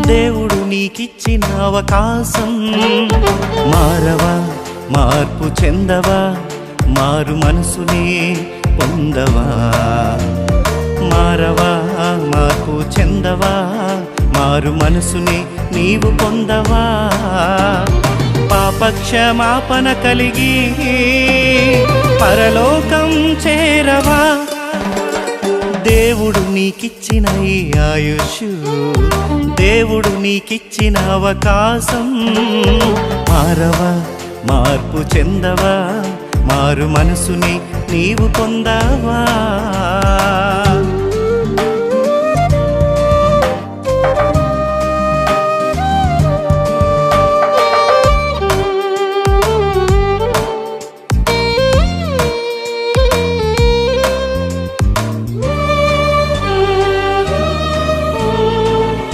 దేవుడు నీకిచ్చిన అవకాశం. మారవా, మార్పు చెందవా, మారు మనసునే పొందవా. మారవా, మార్పు చెందవా, మారు మనసునే నీవు పొందవా. పాపక్షమాపణ కలిగి పరలోకం చేరవా. దేవుడు నీకిచ్చిన ఈ ఆయుష్, దేవుడు నీకిచ్చిన అవకాశం. మారవా, మార్పు చెందవా, మారు మనసుని నీవు పొందవా.